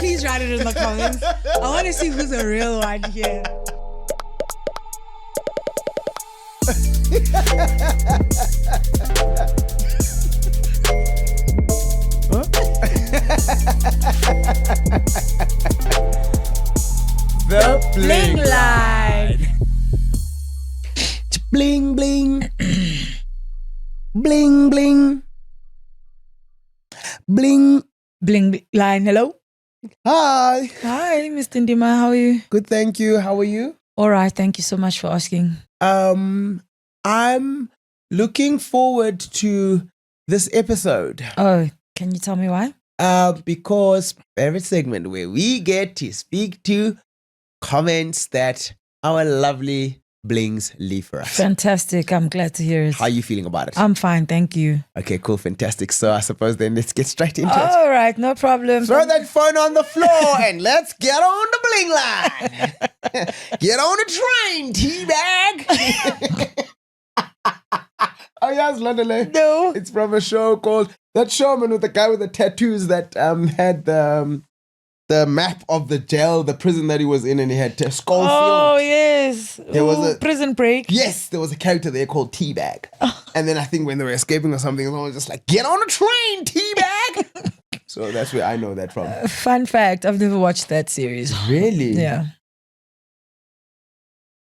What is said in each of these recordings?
please write it in the comments. I want to see who's a real one here. The Bling line. Bling bling. Bling bling. Bling. Bling line. Hello. Hi. Hi, Mr. Ndima. How are you? Good, thank you. How are you? All right. Thank you so much for asking. I'm looking forward to this episode. Oh, can you tell me why? Because every segment where we get to speak to comments that our lovely blings leave for us. Fantastic. I'm glad to hear it. How are you feeling about it? I'm fine. Thank you. Okay, cool, fantastic. So I suppose then let's get straight into it. All right. No problem. Throw that phone on the floor and let's get on the bling line. Get on the train, teabag. Oh, yes, London. No. It's from a show called That Showman with the guy with the tattoos that had the map of the jail, the prison that he was in, and he had Schofield. Oh, yes. There was a Prison Break. Yes, there was a character there called Teabag. And then I think when they were escaping or something, someone was just like, get on a train, Teabag. So that's where I know that from. Fun fact, I've never watched that series. Really? Yeah.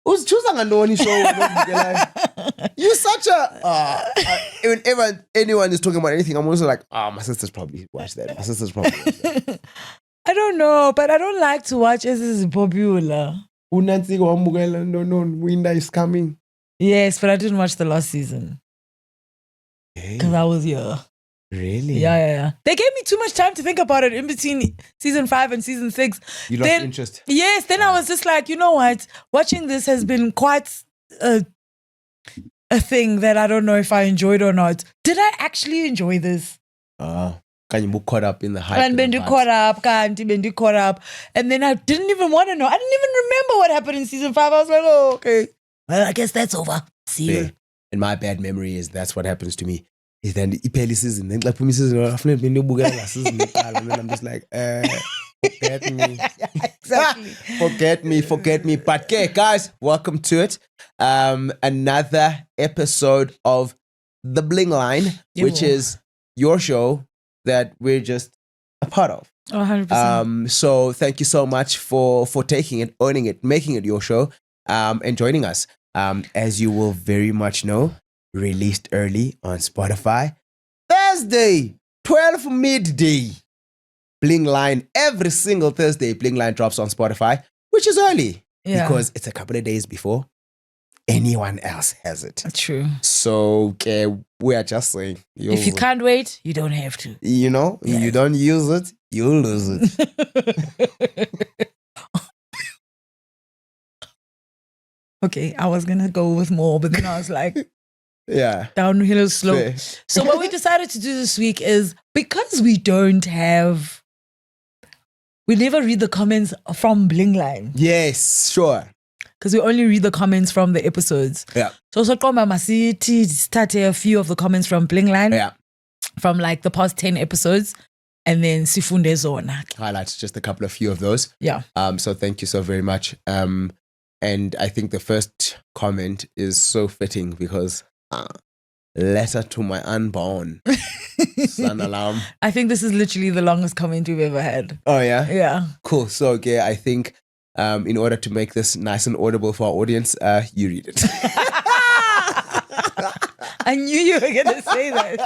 Who's choosing a no show? You're such a. Whenever anyone is talking about anything, I'm also like, my sister's probably watched that. My sister's probably watched that. I don't know, but I don't like to watch as is popular. Unansi wamukela no winter is coming. Yes, but I didn't watch the last season Hey, because I was here. really? Yeah. They gave me too much time to think about it in between season 5 and season 6. You lost interest. Yes, then I was just like, you know what? Watching this has been quite a thing that I don't know if I enjoyed or not. Did I actually enjoy this? Can you be caught up in the hype? And bendi caught up. And then I didn't even want to know. I didn't even remember what happened in season 5. I was like, oh, okay. Well, I guess that's over. See you. And my bad memory is that's what happens to me. Is then the season, then like me season, and then I'm just like, forget me. Exactly. Forget me. But okay, guys, welcome to it. Another episode of The Bling Line, which is your show that we're just a part of. 100%. So thank you so much for taking it, owning it, making it your show, and joining us. As you will very much know, released early on Spotify. Thursday, 12 midday. Bling Line, every single Thursday, Bling Line drops on Spotify, which is early because it's a couple of days before anyone else has it. True. So we are just saying, If you can't wait, you don't have to. you know, you don't use it, you'll lose it. Okay, I was going to go with more, but then I was like, Yeah. downhill slow. Fair. So what we decided to do this week is because we never read the comments from Bling Line Yes, sure. because we only read the comments from the episodes. Yeah. So Koma Masiti started a few of the comments from Bling Line Yeah. from like the past 10 episodes and then Sifunde Zona. Highlights just a couple of few of those. Yeah. So thank you so very much. And I think the first comment is so fitting because letter to my unborn son alarm. I think this is literally the longest comment we've ever had. Oh yeah? Yeah. Cool. So okay, I think in order to make this nice and audible for our audience, you read it. I knew you were going to say that.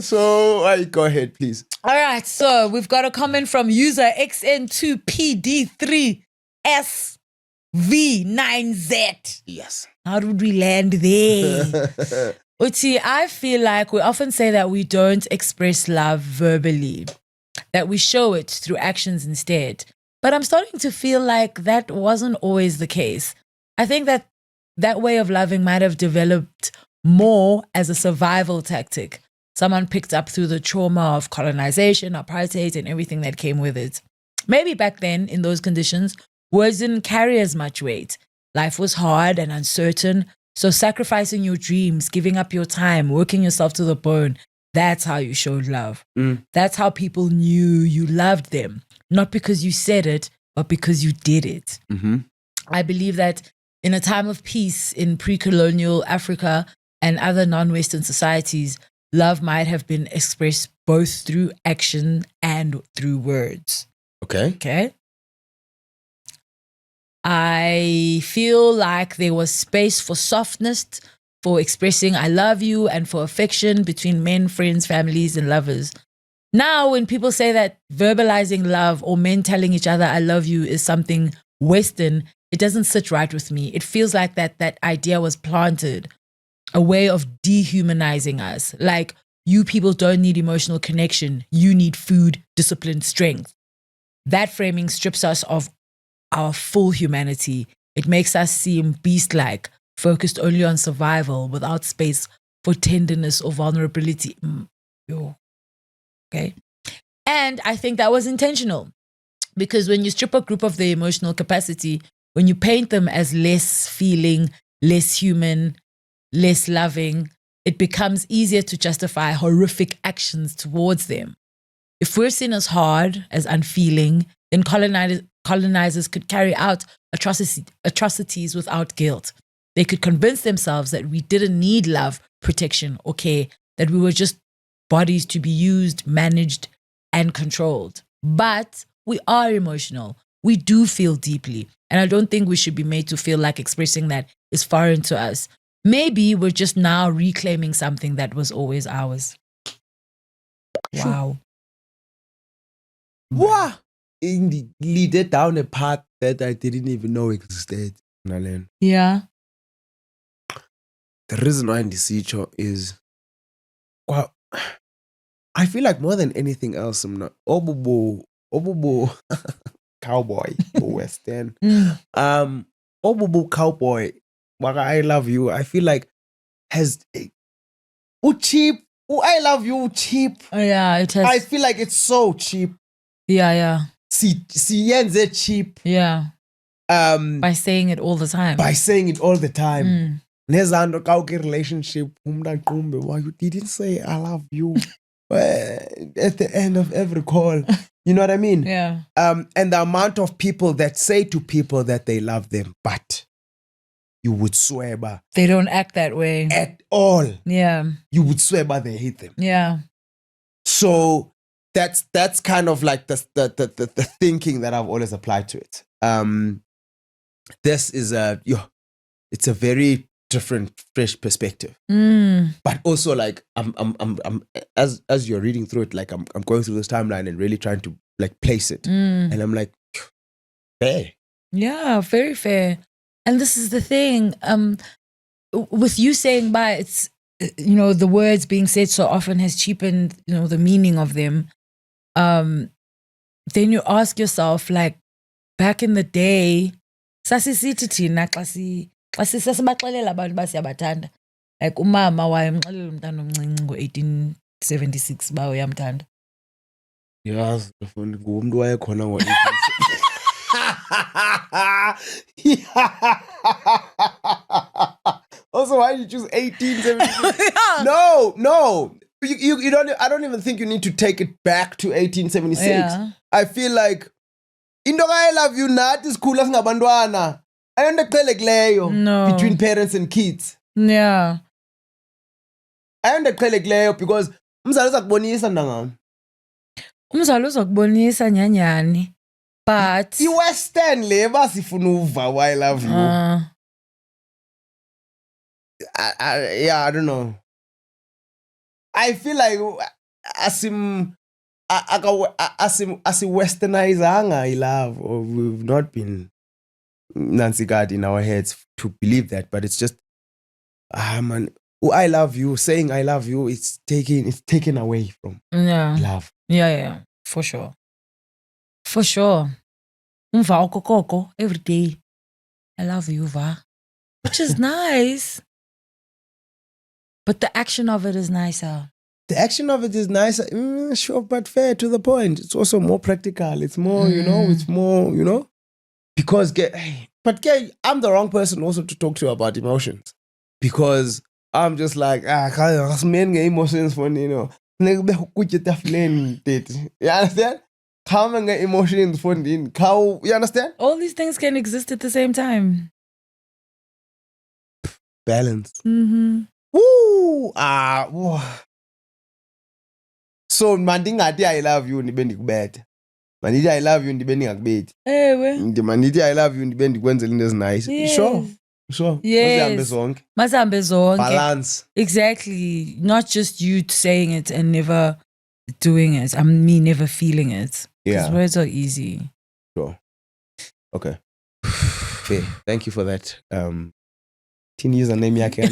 So go ahead, please. All right, so we've got a comment from user XN2PD3SV9Z. Yes. How did we land there? Uti, I feel like we often say that we don't express love verbally, that we show it through actions instead. But I'm starting to feel like that wasn't always the case. I think that way of loving might have developed more as a survival tactic. Someone picked up through the trauma of colonization, apartheid, and everything that came with it. Maybe back then, in those conditions, words didn't carry as much weight. Life was hard and uncertain, so sacrificing your dreams, giving up your time, working yourself to the bone, That's how you showed love. Mm. That's how people knew you loved them. Not because you said it, but because you did it. Mm-hmm. I believe that in a time of peace in pre-colonial Africa and other non-Western societies, love might have been expressed both through action and through words. Okay. Okay. I feel like there was space for softness, for expressing I love you, and for affection between men, friends, families, and lovers. Now, when people say that verbalizing love or men telling each other I love you is something Western, it doesn't sit right with me. It feels like that idea was planted, a way of dehumanizing us. Like, you people don't need emotional connection. You need food, discipline, strength. That framing strips us of our full humanity. It makes us seem beast-like, focused only on survival without space for tenderness or vulnerability. Okay. And I think that was intentional, because when you strip a group of their emotional capacity, when you paint them as less feeling, less human, less loving, it becomes easier to justify horrific actions towards them. If we're seen as hard, as unfeeling, then colonizers could carry out atrocities without guilt. They could convince themselves that we didn't need love, protection, or care, that we were just bodies to be used, managed, and controlled. But we are emotional. We do feel deeply. And I don't think we should be made to feel like expressing that is foreign to us. Maybe we're just now reclaiming something that was always ours. Wow. Wow. It leaded down a path that I didn't even know existed. Nalen. Yeah. The reason why Ndisicho is, well, I feel like more than anything else, I'm not Obubu cowboy Western. Obubu cowboy, Waka I love you. I feel like has cheap. I love you cheap. Yeah, it has. I feel like it's so cheap. Yeah. Siyenze cheap. Yeah. By saying it all the time. By saying it all the time. Nezando kauke relationship. Why you didn't say I love you at the end of every call. You know what I mean? Yeah. And the amount of people that say to people that they love them, but you would swear by they don't act that way at all. Yeah. You would swear by they hate them. Yeah. So that's kind of like the thinking that I've always applied to it. This is it's a very different, fresh perspective. But also, like, I'm as you're reading through it, like I'm going through this timeline and really trying to like place it, and I'm like, fair. Yeah, very fair. And this is the thing, with you saying by it's, you know, the words being said so often has cheapened, you know, the meaning of them. Then you ask yourself, like, back in the day, sasisithi thina xa sisibaxelela abantu basiyabathanda, like umama wayemxelela umntana omncinci ngo-1876 uba uyamthanda. Yes, ngumntu wayekhona ngo Also, why did you choose 1876? No. You don't. I don't even think you need to take it back to 1876. Yeah. I feel like into I love you nathi sikhula singabantwana. Ayonto eqhelekileyo between parents and kids. Yeah. Ayonto eqhelekileyo because umzali uzakubonisa ndangam. Umzali uzakubonisa nyanyani. But I-Western le basifuna uva why I love you. I don't know. I feel like westernizanga I love, or we've not been Nancy God in our heads to believe that, but it's just man, I love you, saying I love you, it's taken away from love. Yeah, for sure. Umva okokoko every day. I love you, va. Which is nice. But the action of it is nicer. The action of it is nicer, sure, but fair to the point. It's also more practical. It's more, it's more, because I'm the wrong person also to talk to about emotions, because I'm just like, men get emotions for, nekubekho ukutya etafuleni tete. You understand? Khawume nge-emotions fondini. You understand? All these things can exist at the same time. Balance. Mm-hmm. Woo! So mandingathi I love you ndibe ndikubetha. Mandithi I love you ndibe ndingakubethi. Ewe. Mandithi I love you ndibe ndikwenzela into ezinice. Yes. Sure. Yes. Masihambe zonke. Balance. Exactly. Not just you saying it and never doing it. Me never feeling it. Yeah. Because words are easy. Sure. Okay. Fair. Thank you for that. Teen username yake.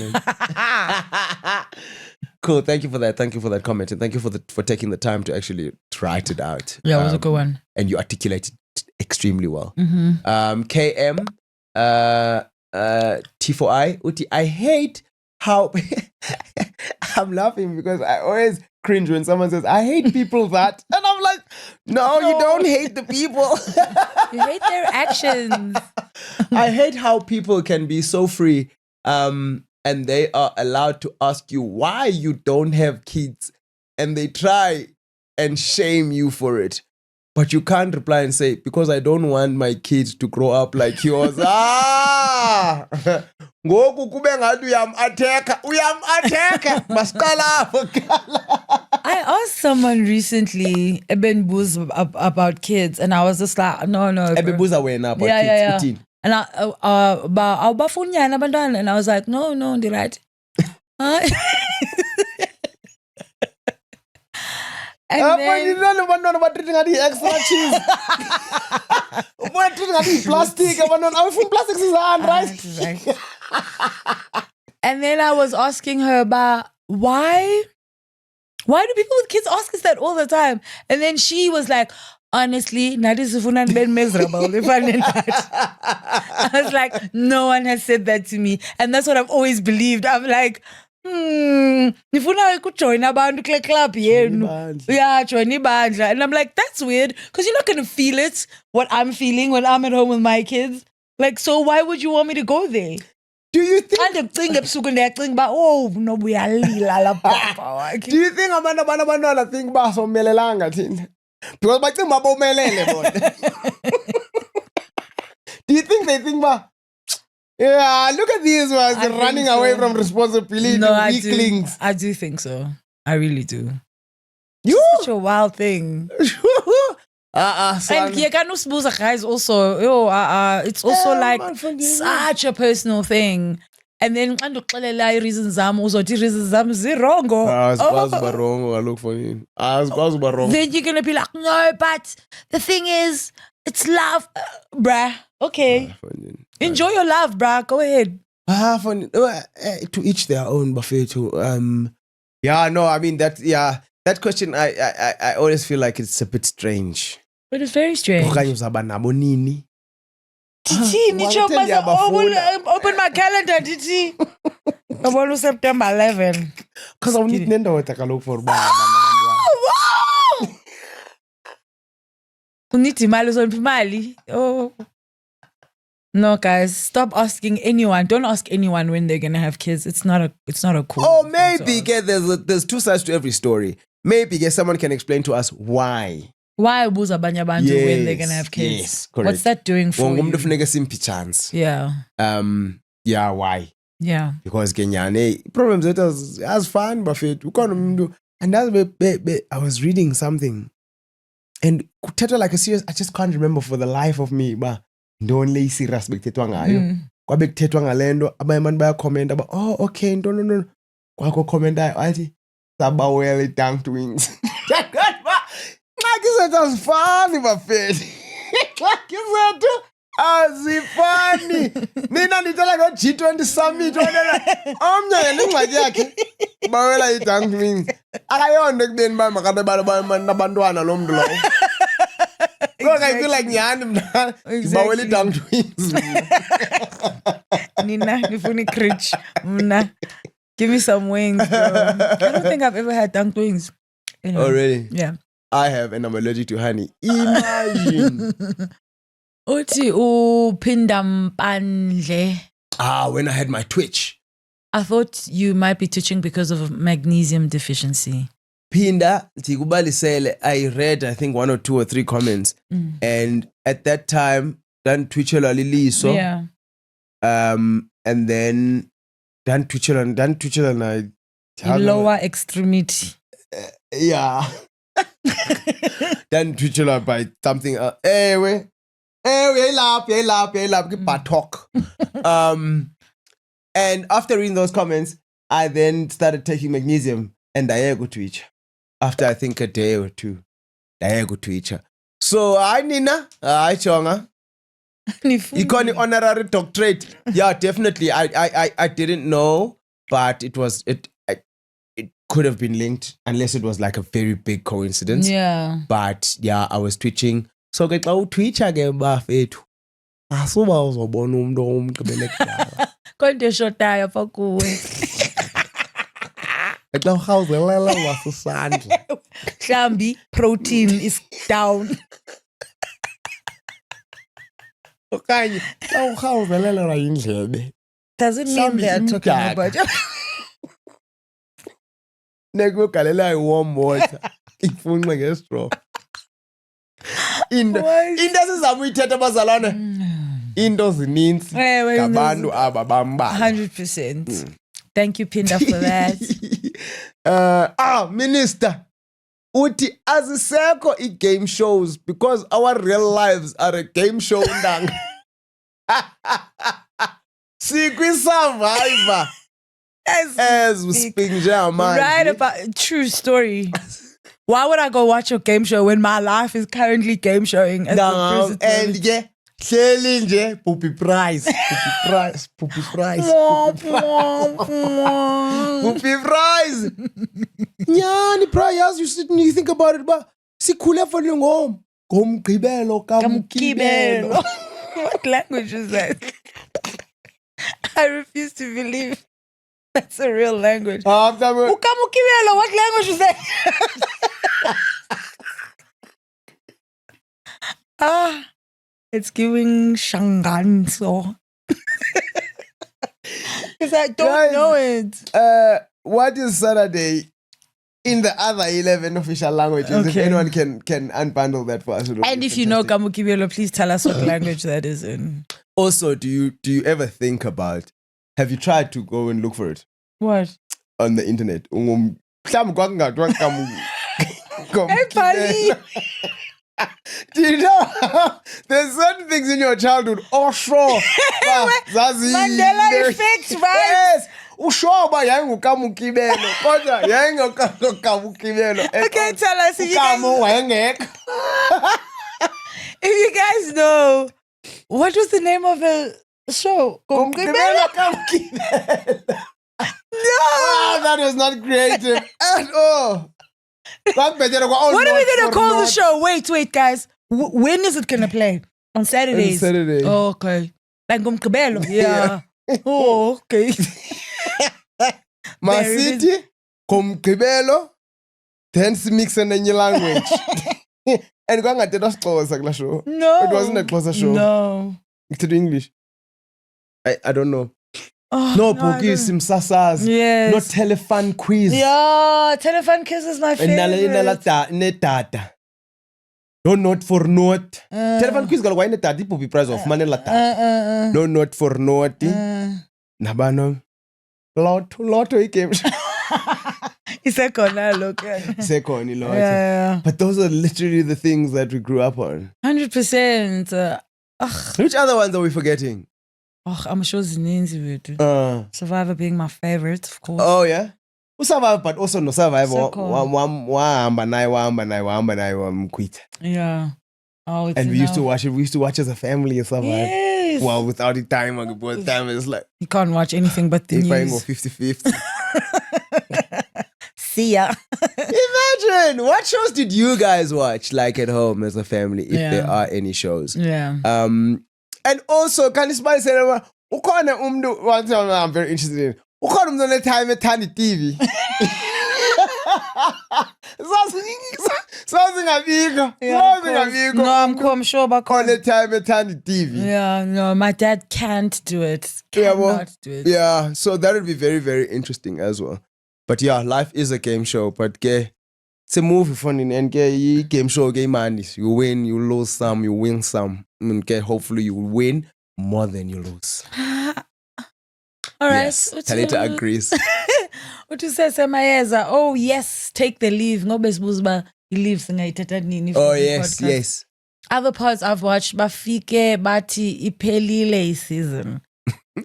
Cool. Thank you for that. Thank you for that comment. And thank you for taking the time to actually write it out. Yeah, it was a good one. And you articulated it extremely well. Mm-hmm. KM T4I Uti, I hate how I'm laughing because I always cringe when someone says I hate people that, and I'm like, no, you don't hate the people. You hate their actions. I hate how people can be so free and they are allowed to ask you why you don't have kids, and they try and shame you for it. But you can't reply and say, because I don't want my kids to grow up like yours. Ngoku kube ngathi uyam-attack. Masiqala I asked someone recently, Ebenbuza, about kids, and I was just like, no. Ebenbuza wena about kids. Yeah. And awubafunyana abantwana, and I was like, no, right. And then treating extra cheese. Treating plastic. Plastic is right? And then I was asking her about why do people with kids ask us that all the time? And then she was like, honestly, Nadi Sufunan been miserable. I was like, no one has said that to me. And that's what I've always believed. I'm like, nifuna join abantu kule club yenu. Yeah, join ibandla. And I'm like, that's weird, because you're not going to feel it, what I'm feeling when I'm at home with my kids. Like, so why would you want me to go there? Do you think Do you think abantwana think basomelelanga thina? Because bacinga babomelele bona. Do you think they think yeah, look at these ones running away from responsibility, weaklings. I do think so. I really do. You? Such a wild thing. And Kiekanusibuza guys also, it's also like such a personal thing. And then reasons zam zirongo. Then you're gonna be like, no, but the thing is, it's love, bruh. Okay, enjoy your love, bruh. Go ahead. To each their own, buffet. That question, I always feel like it's a bit strange. But it's very strange. Open my calendar, Titi. September 11. Because I need nendoda kaloku for ba. Oh. No, guys, stop asking anyone. Don't ask anyone when they're gonna have kids. It's not a cool. Oh, maybe there's two sides to every story. Maybe someone can explain to us why. Why buza abanye abantu when they're gonna have kids? Yes, correct. What's that doing for you? Chance. Yeah. Yeah, why? Yeah. Because Kenyane problems that as fun, buffet. And that's I was reading something, and kuthetha like a serious. I just can't remember for the life of me, but don't lay serious bekuthetwa ngayo. Kwabe kuthethwa ngalendo, abanye abantu baya comment about, oh okay, no. Kwakho comment athi sabawele dunked wings. It's funny, buffet. Azifani. Nina nitala go G20 summit. Omnya yengxaki yakhe. Bawela i-dunked wings. Akayonde kubeni ba makade nabantwana lo mntu lowo. Look, I feel like nyani mna. Bawela i-dunked wings. Nina nifuni crutch. Mna. Give me some wings, bro. I don't think I've ever had dunked wings. Anyway. Oh, really? Yeah. I have, and I'm allergic to honey. Imagine. Uthi uphindampandle. When I had my twitch. I thought you might be twitching because of magnesium deficiency. Pinda tikubalisele, I read I think 1 or 2 or 3 comments, and at that time dan Twitcher laliso, Yeah. and then dan Twitcher na Lower extremity. yeah. Then Twitcher by something ewe lap ke batok. And after reading those comments, I then started taking magnesium and I go Twitch. After I think a day or two, I go Twitch. So I Nina, I chonga. Iconic honorary doctorate. Yeah, definitely. I didn't know, but it could have been linked unless it was like a very big coincidence. Yeah. But yeah, I was twitching. So ke xa utwitcha ke bafethu. Asuba uzobona umuntu omgqibele kudala. Konke shotayo apha kuwe. Xa urhawuzelela wasisandla. Mhlambi protein is down. Okanye xa urhawuzelela yindlebe. Does it mean they are talking about you? Nekugalela warm water. Ifunxe ngestraw. Into esizama uyithetha abazalwane. Into zininzi ngabantu aba bamba. 100%. Thank you, Pinda, for that. Minister. Uti azisekho i-game shows because our real lives are a game show ndanga. Sikwi-survivor. As we speak German. Right about true story. Why would I go watch a game show when my life is currently game showing? As and yeah, hleli nje Puppy Prize. Puppy Prize. Nyani prize, you think about it, but sikhule for ngom. Ngomgqibelo Kamukibelo. What language is that? I refuse to believe that's a real language. Ukamukibelo, what language is that? It's giving Shanganso. Because I don't know it. What is Saturday in the other 11 official languages? Okay. If anyone can unbundle that for us. And if you know Kamukibelo, please tell us what language that is in. Also, do you ever think about, have you tried to go and look for it? What? On the internet. Do you know there's certain things in your childhood? Oh, sure. Mandela effect, right? Yes. Usho ba yangukamukibelo. Kodwa yangukamukibelo. Okay, tell us if if you guys know, what was the name of the show? Kamukibelo. No! Wow, that was not creative at all. What are we going to call the show? Wait, guys. When is it going to play? On Saturdays? On Saturday. Oh, okay. Like Gomkabelo. Yeah. Oh, okay. My city, Gomkabelo, dance mix in any language. And going at the show. No. It wasn't a closer show. No. It's in English. I don't know. Oh, no, Poki Simsasas. Yes. No telephone quiz. Yeah, telephone quiz is my favorite. No note for note. Telephone quiz galwa ine tati Puppy Prize of money lata. No note for note. Nabano. Lotto game. Second, yeah. But those are literally the things that we grew up on. 100%. Which other ones are we forgetting? Oh, I'm sure Zininzi would. Survivor being my favorite, of course. Oh, yeah? Survivor, but also no Survivor. Quit. Yeah. Oh, it's and we used to watch it. We used to watch as a family and Survivor. Yes. Well, without the time, both time is like you can't watch anything but the news. 50-50. See ya. Imagine, what shows did you guys watch like at home as a family, if there are any shows? Yeah. And also, can you say ukona umdu one thing I'm very interested in. Ukona umdu le time ethanda TV. Something abiko. No, I'm sure about the time ethanda TV. Yeah, no, my dad can't do it. Cannot do it. Yeah, so that would be very, very interesting as well. But yeah, life is a game show. But It's a movie funny and game show game man. You win, you lose some, you win some. Hopefully you win more than you lose. All right. Yes, Talita agrees. What you say, Samayeza? Oh yes, take the leave. No besbuzba leaves nini. Oh yes, yes. Other parts I've watched, Bafike, Bati, Ipelile season.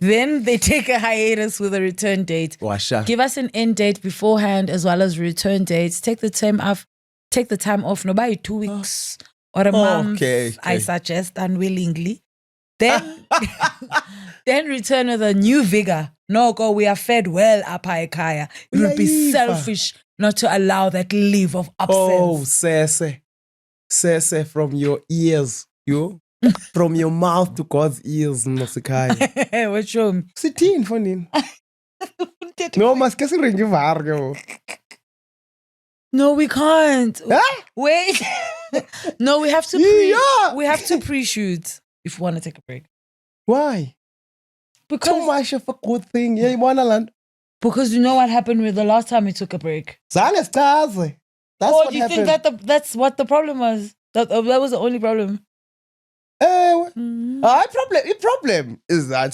Then they take a hiatus with a return date. Washa. Give us an end date beforehand as well as return dates. Take the time off. No, by 2 weeks or a month. Okay. I suggest unwillingly. Then, then return with a new vigor. No, go. We are fed well up Kaya. It would be selfish not to allow that leave of absence. Oh, Sese from your ears, from your mouth to God's ears, Nosikai. What's wrong? Sitin funny. No, mas que se ringe vargo. No, we can't. Huh? Wait. No, we have to we have to pre-shoot if we want to take a break. Why? Because too much of a good thing. Yeah, you wanna land. Because you know what happened with the last time we took a break. That's what do you happened. think that's what the problem was? That was the only problem. The problem is that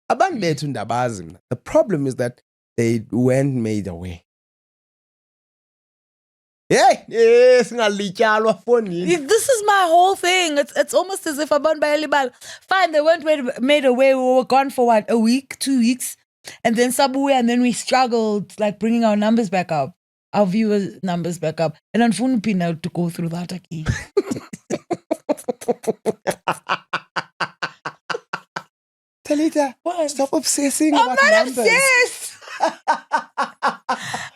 the problem is that they weren't made aware. Yes, This is my whole thing. It's almost as if Aban Bayalibal. Fine, they weren't made aware. We were gone for what, a week, 2 weeks, and then Subway, and then we struggled like bringing our numbers back up, our viewers' numbers back up, and unfortunately now to go through that again. Talita, What? stop obsessing I'm about not numbers. obsessed.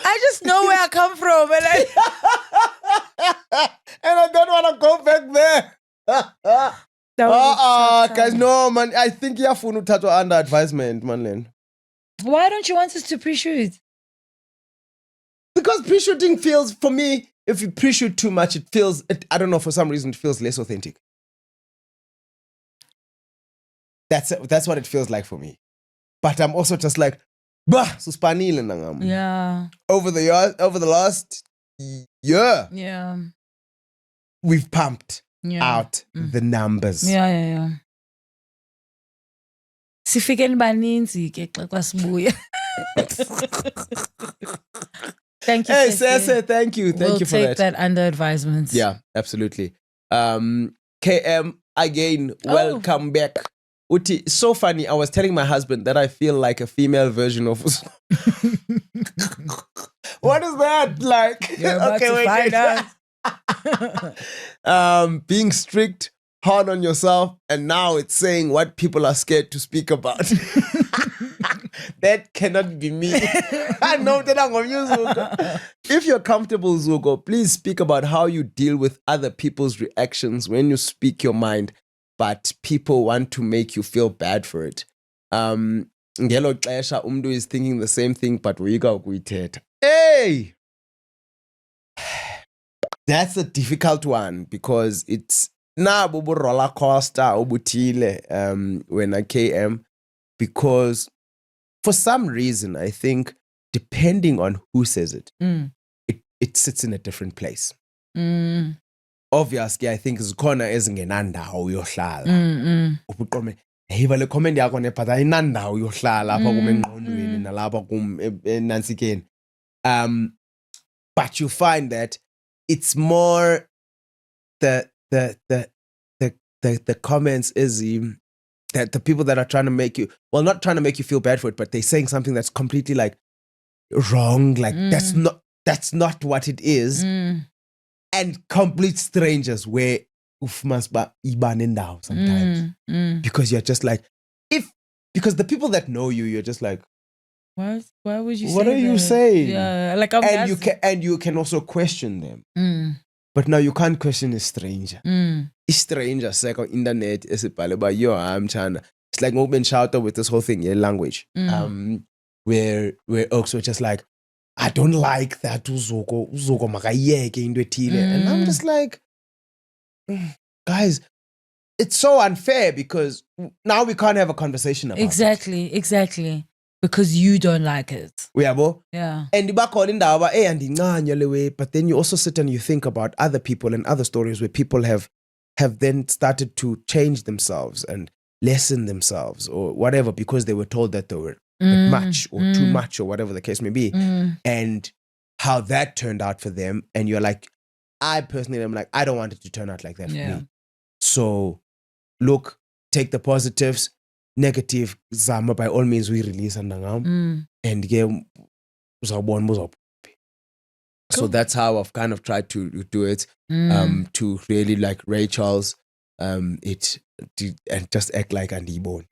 I just know where I come from, and I don't want to go back there. Guys, no, man. I think you have to under advisement, man. Why don't you want us to pre-shoot? Because pre-shooting feels, for me, if you pre-shoot too much, I don't know, for some reason, it feels less authentic. That's what it feels like for me. But I'm also just like, suspanile nangam. Yeah. Over the last year, Yeah. we've pumped Yeah. out the numbers. Yeah. Sifike baninzi ke xa sibuya. Thank you. Hey, Sese, thank you. Thank you for We'll that. take that under advisement. Yeah, absolutely. KM, again, welcome back. Uti, so funny. I was telling my husband that I feel like a female version of. What is that like? You're about to find out. Being strict, hard on yourself, and now it's saying what people are scared to speak about. That cannot be me. I know that I'm going to use Zuko. If you're comfortable, Zuko, please speak about how you deal with other people's reactions when you speak your mind, but people want to make you feel bad for it. Ngelo xesha umntu is thinking the same thing, but uyika ukuyithetha. Hey! That's a difficult one because it's bubu roller coaster obutile when I KM, because for some reason I think depending on who says it, it sits in a different place. Obviously, I think zikhona ezingenandawo yohlala. Ubuqome hey vale comment yakho ne but ayinandawo yohlala apha kum engqondweni nalapha kum enantsikeni. But you find that it's more the comments is that the people that are trying to make you, well, not trying to make you feel bad for it, but they're saying something that's completely like wrong, like that's not what it is. And complete strangers where must iban now sometimes. Because you're just like, because the people that know you, you're just like, why would you say what are you saying? Yeah, like I'm and you can also question them. But now you can't question a stranger. A stranger like on internet is about yo, I'm China. It's like open shouter with this whole thing, yeah, language. Where also just like, I don't like that Uzoko makayeke into ethile. And I'm just like, guys, it's so unfair because now we can't have a conversation about Exactly. because you don't like it. Uyabo? Yeah. And bakhona indaba andincanya le way, but then you also sit and you think about other people and other stories where people have then started to change themselves and lessen themselves or whatever because they were told that they were much or too much or whatever the case may be. And how that turned out for them. And you're like, I personally am like, I don't want it to turn out like that for me. So look, take the positives, negative zama by all means we release and get so that's how I've kind of tried to do it. To really like Ray Charles, and just act like Andy Bone.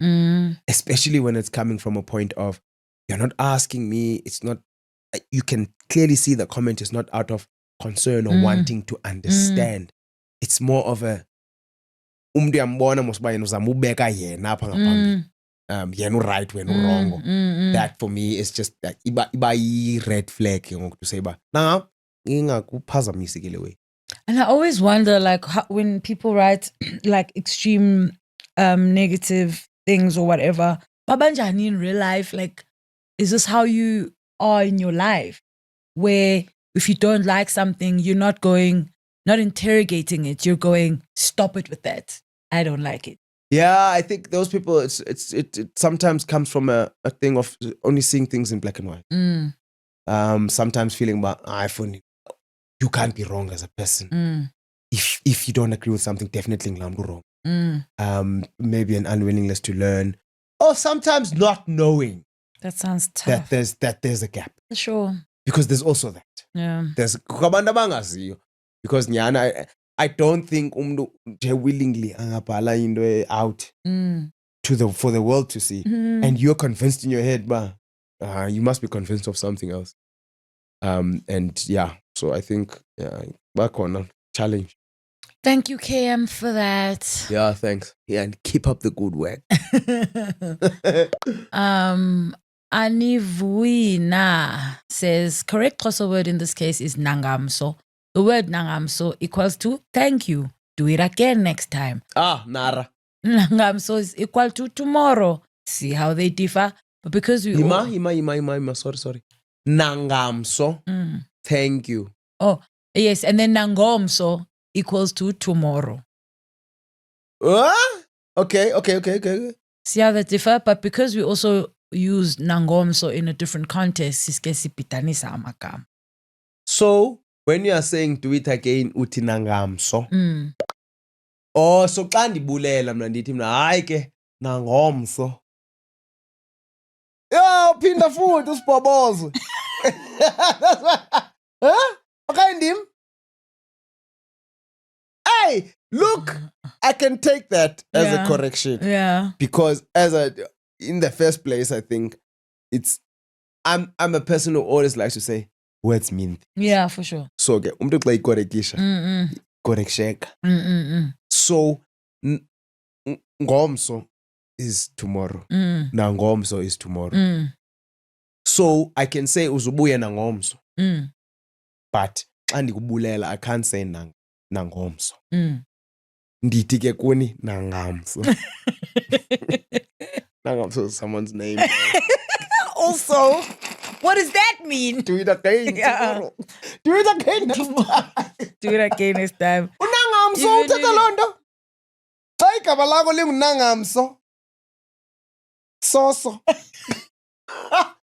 Especially when it's coming from a point of you're not asking me, it's not, you can clearly see the comment is not out of concern or wanting to understand. It's more of a yena right when wrong. That for me is just like iba red flag to say ba na ingakuphazamisi ke le way. And I always wonder, like, how, when people write like extreme negative things or whatever, babanjani in real life, like, is this how you are in your life? Where if you don't like something, you're not interrogating it. You're going, stop it with that. I don't like it. Yeah, I think those people, it sometimes comes from a thing of only seeing things in black and white. Sometimes feeling about iPhone, you can't be wrong as a person. If you don't agree with something, definitely wrong. Maybe an unwillingness to learn, or sometimes not knowing. That sounds tough. That there's a gap. Sure. Because there's also that. Yeah. There's because nyana, I don't think willingly angabhala into out for the world to see. And you're convinced in your head, you must be convinced of something else. And yeah, so I think back on a challenge. Thank you, KM, for that. Yeah, thanks. Yeah, and keep up the good work. Anivuina says, correct Xhosa word in this case is nangamso. The word nangamso equals to thank you. Do it again next time. Nara. Nangamso is equal to tomorrow. See how they differ? But because we Ima, sorry. Nangamso. Thank you. Oh, yes. And then nangomso equals to tomorrow. Okay. See how that differ? But because we also use nangomso in a different context, so when you are saying do it again, uthi nangamso. Oh, so xa ndibulela mna ndithi mna hayi ke nangomso. Yo, phinda futhi usibhoboze. That's what. Okay, ndim. Hey, look, I can take that as a correction. Yeah. Because in the first place, I think I'm a person who always likes to say words mean. Yeah, for sure. So okay, umntu xa ikorekisha. Koreksheka. So ngomso is tomorrow. Nangomso is tomorrow. So I can say uzubuya nangomso. But xa ndikubulela, I can't say nangomso. Ndithi ke kuni nangamso. Nangamso is someone's name. Also, what does that mean? Do it again tomorrow. Do it again next time. Do it again next time. Unangamso uthetha loo nto. Xa igama lakho lingunangamso. Soso.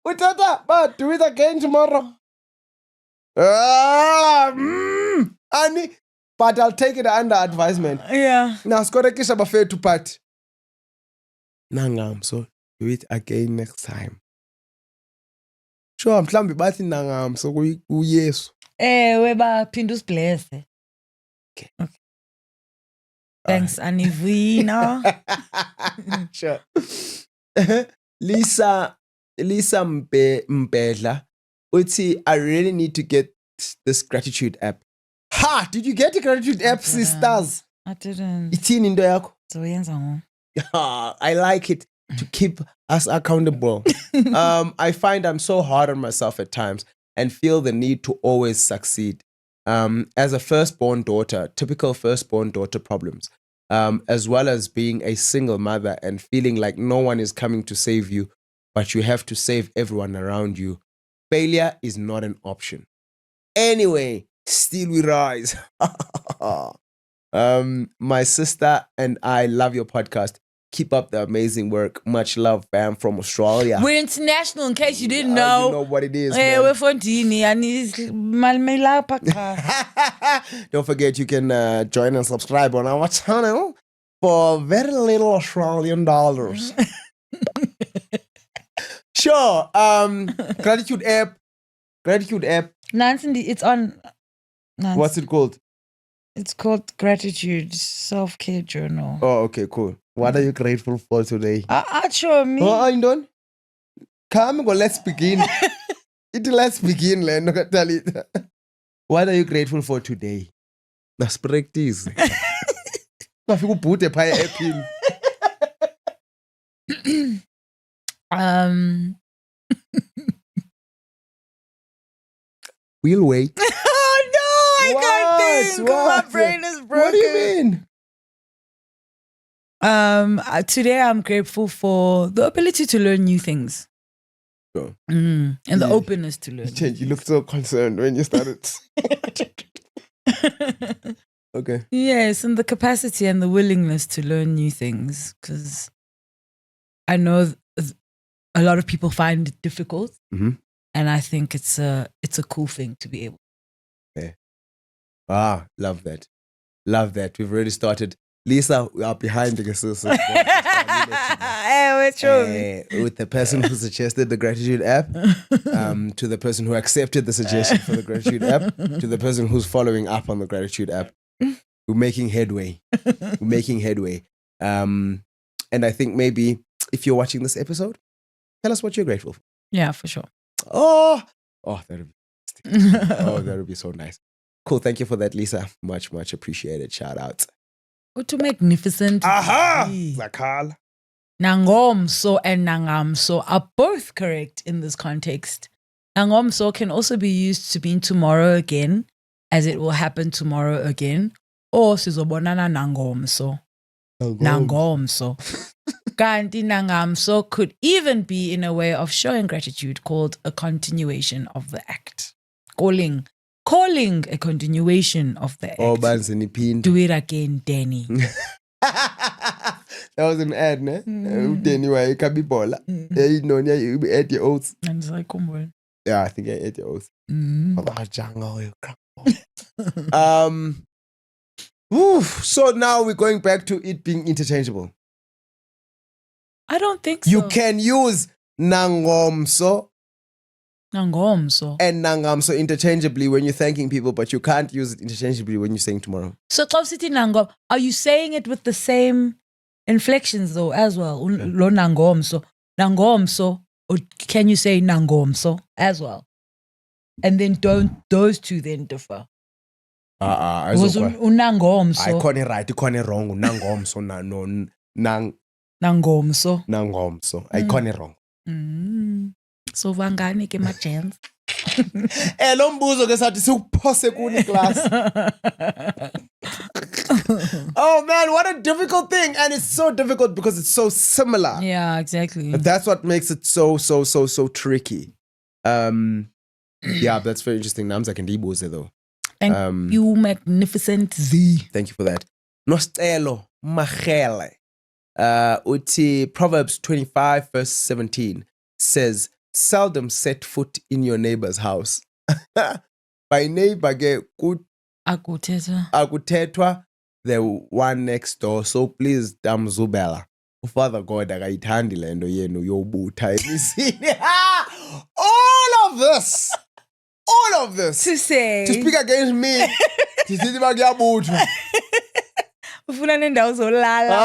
Uthetha, but do it again tomorrow. Ani, but I'll take it under advisement. Yeah. Now, skorekisha bafethu but nangamso, do it again next time. Sure, mhlambi bathi nangamso kuYesu. Weba phinda usiblesse. Okay. Thanks, Anivina. Sure. Lisa Mbedla uthi, I really need to get this gratitude app. Ha! Did you get the gratitude app, sisters? I didn't. Ithini into yakho? So I like it to keep us accountable. I find I'm so hard on myself at times and feel the need to always succeed. As a firstborn daughter, typical firstborn daughter problems, as well as being a single mother and feeling like no one is coming to save you but you have to save everyone around you. Failure is not an option. Anyway, still we rise. My sister and I love your podcast. Keep up the amazing work. Much love, fam, from Australia. We're international, in case you didn't know. You know what it is, Hey, man. we're from Dini, and it's Malmelapa. Don't forget, you can join and subscribe on our channel for very little Australian dollars. Sure. Gratitude app. Nancy, it's on. Nancy. What's it called? It's called Gratitude Self-Care Journal. Oh, okay, cool. What are you grateful for today? Show me. Oh, I'm done. Come, go, let's begin. Let's begin, Len. Tell it. What are you grateful for today? Let's practice. We'll wait. Oh no, I can't think. My brain is broken. What do you mean? Today I'm grateful for the ability to learn new things. Sure. And the openness to learn. You looked so concerned when you started. Okay. Yes, and the capacity and the willingness to learn new things, because I know a lot of people find it difficult, and I think it's a cool thing to be able. Okay. Ah, love that. We've already started. Lisa, we are behind the sister. With the person who suggested the gratitude app, to the person who accepted the suggestion for the gratitude app, to the person who's following up on the gratitude app. We're making headway. And I think maybe if you're watching this episode, tell us what you're grateful for. Yeah, for sure. Oh, that would be so nice. Cool. Thank you for that, Lisa. Much, much appreciated. Shout out. What to magnificent. Aha! Zakal. Nangomso and nangamso are both correct in this context. Nangomso can also be used to mean tomorrow again, as it will happen tomorrow again. Or sizobonana nangomso. Nangomso. Kanti nangamso could even be in a way of showing gratitude, called a continuation of the act. Calling a continuation of the act. Oh, Banzini Pin. Do it again, Danny. That was an ad, ne? Danny, why can't bola? You know, you ate your oats. And it's like, come on. Yeah, I think I ate your oats. So now we're going back to it being interchangeable. I don't think so. You can use nangomso and nangamso interchangeably when you're thanking people, but you can't use it interchangeably when you're saying tomorrow. So, nangom, are you saying it with the same inflections though as well? Lo nangomso, or can you say nangomso as well? And then don't those two then differ? Was unangomso. I call it right, I call it wrong. Nangomso nangomso. I call it wrong. So vangani ke ma chance. Lo mbuzo ke sathi sikuphose kuni class. Oh man, what a difficult thing, and it's so difficult because it's so similar. Yeah, exactly. That's what makes it so tricky. Yeah, that's very interesting. Namza can dibuze though. Thank you, magnificent Z. Thank you for that. Nostelo Machele. Uti Proverbs 25 verse 17 says, seldom set foot in your neighbor's house. By neighbor ge akuthethwa the one next door. So please damzubela. Father God akayithandi lento yenu yobutha emisini. All of this to speak against me. Tisithi bakuyabutha. Ufuna nendawo zolala.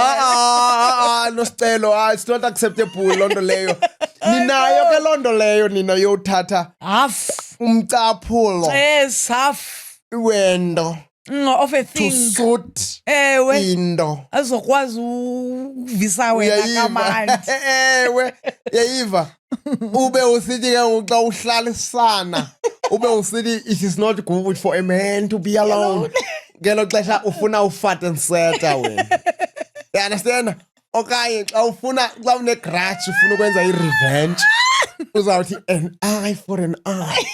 Nostelo, it's not acceptable londo leyo. Ninayo ke londo leyo nina yothatha. Half. Umcaphulo. Yes, half. Wendo. Of a thing. To suit. Indo. Azokwazi uvisa wena kamandi. Yayiva. Ube usithi ke xa uhlalisana. Ube usithi it is not good for a man to be alone. Ngelo xesha ufuna ufata nseta wena. You understand? okanye xa une-grudge ufuna ukwenza i-revenge uzawuthi an eye for an eye.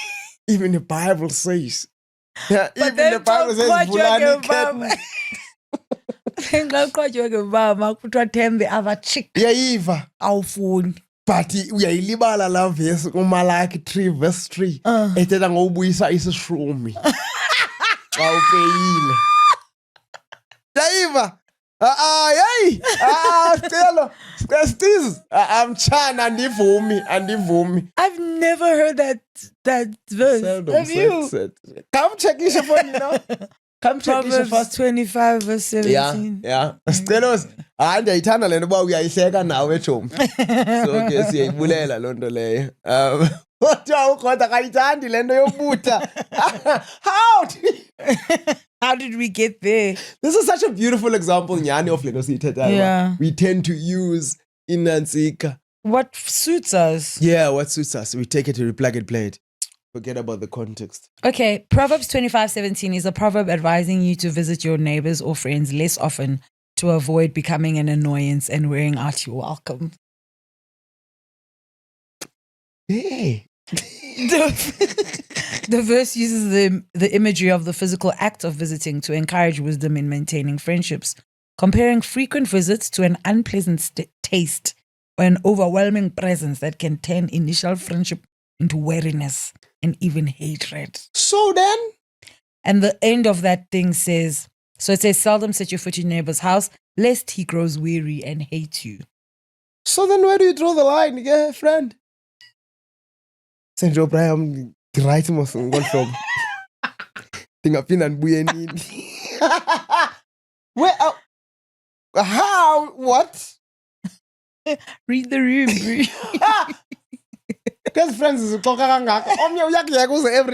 Even the Bible says. Yeah, even then the Bible says vulani Then xa uqhwatywe ngemama kuthiwa turn the other cheek. Uyayiva. Awufuni. But uyayilibala la verse kuMalaki 3 verse 3 ethetha ngobuyisa isishumi xa upeyile. Yayiva. Stelo. Amchana andivumi. I've never heard that verse. Seldom Have you? said. Come check your phone, you know. Come check your Proverbs first. 25 verse 17. Yeah. Stelos. Ndiyayithanda le nto uba uyayihleka nawe chomi. So ke siyayibulela loo nto leyo. Kodwa ukhona akayithandi le nto yobutha. How did we get there? This is such a beautiful example, Nyani, of Leno Sithethayo. Yeah. We tend to use Inansika. What suits us? Yeah, what suits us. We take it to plug and play it. Forget about the context. Okay, Proverbs 25:17 is a proverb advising you to visit your neighbors or friends less often to avoid becoming an annoyance and wearing out your welcome. Hey. The verse uses the imagery of the physical act of visiting to encourage wisdom in maintaining friendships, comparing frequent visits to an unpleasant taste or an overwhelming presence that can turn initial friendship into weariness and even hatred. So then? And the end of that thing says, so it says, seldom set your foot in your neighbor's house, lest he grows weary and hates you. So then where do you draw the line, yeah, friend? St. Joe Brian, the right most on one film. Tingapin and Buyenini. Where? How? What? Read the room. Because friends is talking every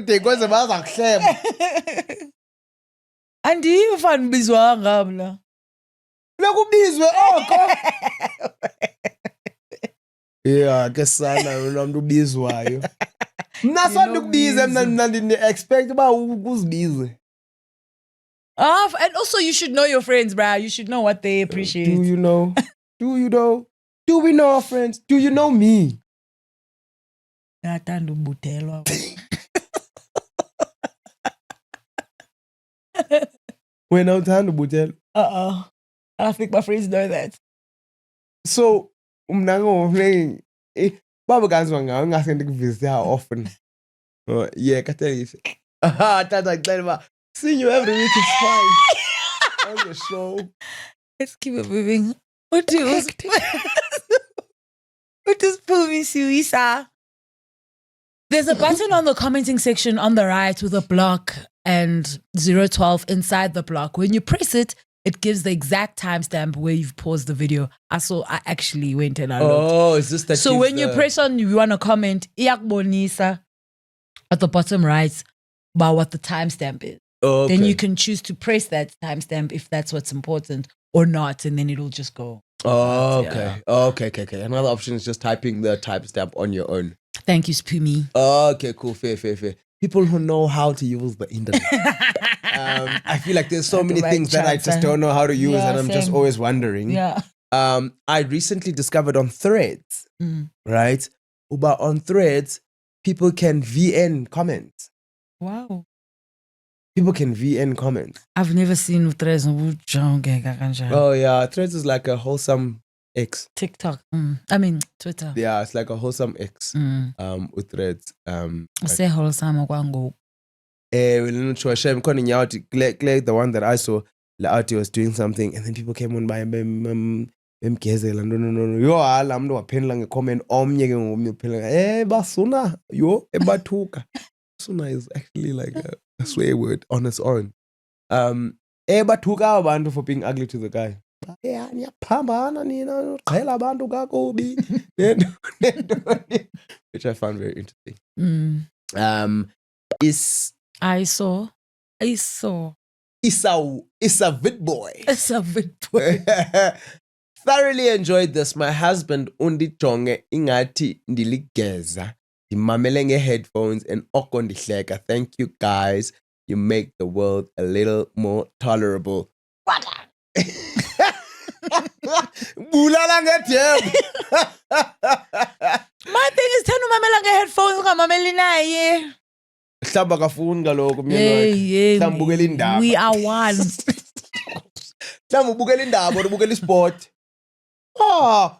day because the bars are clear. And do you find bizarre? Look bizwe oko. Yeah, ke sana unomntu ubizwayo. Mna sonto ukubize mna expect uba ukuzibize. And also you should know your friends, bruh. You should know what they appreciate. Do you know? Do you know? Do we know our friends? Do you know me? Ngathanda ubuthelwa. Wena uthanda ubuthelwa? I think my friends know that. So, mna ngomhle baba kanzwa ngawe ngase ndikuvisite how often. Yeah, kathengise. Tata ngicela uba seeing you every week is fine. On the show. Let's keep it moving. What does pull me, Suisa? There's a button on the commenting section on the right with a block and 012 inside the block. When you press it, it gives the exact timestamp where you've paused the video. I actually went and I looked. Oh, is this that? So when you press on, you want to comment, iyakubonisa at the bottom right about what the timestamp is. Okay. Then you can choose to press that timestamp if that's what's important or not, and then it'll just go. Oh, Yeah. okay. Okay. Another option is just typing the timestamp on your own. Thank you, Spoomy. Okay, cool. Fair. People who know how to use the internet. I feel like there's so many things that I just don't know how to use, and I'm just always wondering. Yeah. I recently discovered on Threads, right? But on Threads, people can VN comments. Wow. People can VN comments. I've never seen Threads. Oh yeah, Threads is like a wholesome X. TikTok. I mean Twitter. Yeah, it's like a wholesome X. With Threads. Say wholesome kwangoku. The one that I saw, Laati was doing something, and then people came on by bemgezela no yo hala mntu waphendula ngecomment omnye ke ngomnye uphendula basuna yo ebathuka. Suna is actually like a swear word on its own. Ebathuka abantu for being ugly to the guy. Niyaphambana nina qhela abantu kakubi. Which I found very interesting. I saw. It's a vid boy. It's a vid boy. Thoroughly enjoyed this. My husband undijonge ingathi ndiligeza. Ndimamele nge-headphones and oko ndihleka. Thank you guys. You make the world a little more tolerable. Bulala ngedem. My thing is thanda umamela nge-headphones ungamameli naye. Mhlamba kafuni kaloku myeni wakhe. Mhlamba ubukela indaba. We are one. Mhlamba ubukela indaba or ubukela isport.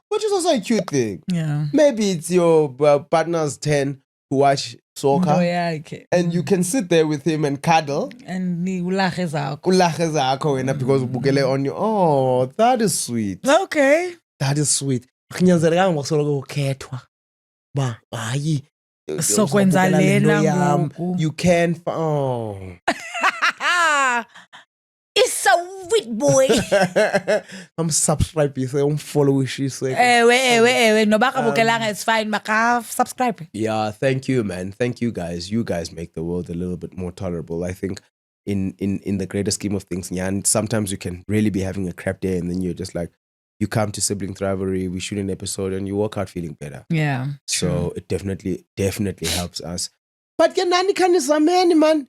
Which is also a cute thing. Yeah. Maybe it's your partner's 10 to watch soccer. Oh, yeah, okay. And you can sit there with him and cuddle. And ni ulache zakho. Ulache zakho wena because ubukele on you. Oh, that is sweet. Okay. That is sweet. Kunyanzelekanga ngokusoloko ukhethwa. Ba, hayi. So kwenza lena ngoku. You can It's a sweet boy. I'm subscribe you say follow she say. Ewe no bakabukelanga it's fine maka subscribe. Yeah, thank you man. Thank you guys. You guys make the world a little bit more tolerable. I think in the greater scheme of things, yeah, and sometimes you can really be having a crap day and then you're just like you come to Sibling Thrivery, we shoot an episode and you walk out feeling better. Yeah. So it definitely helps us. But ke nani khanizameni man.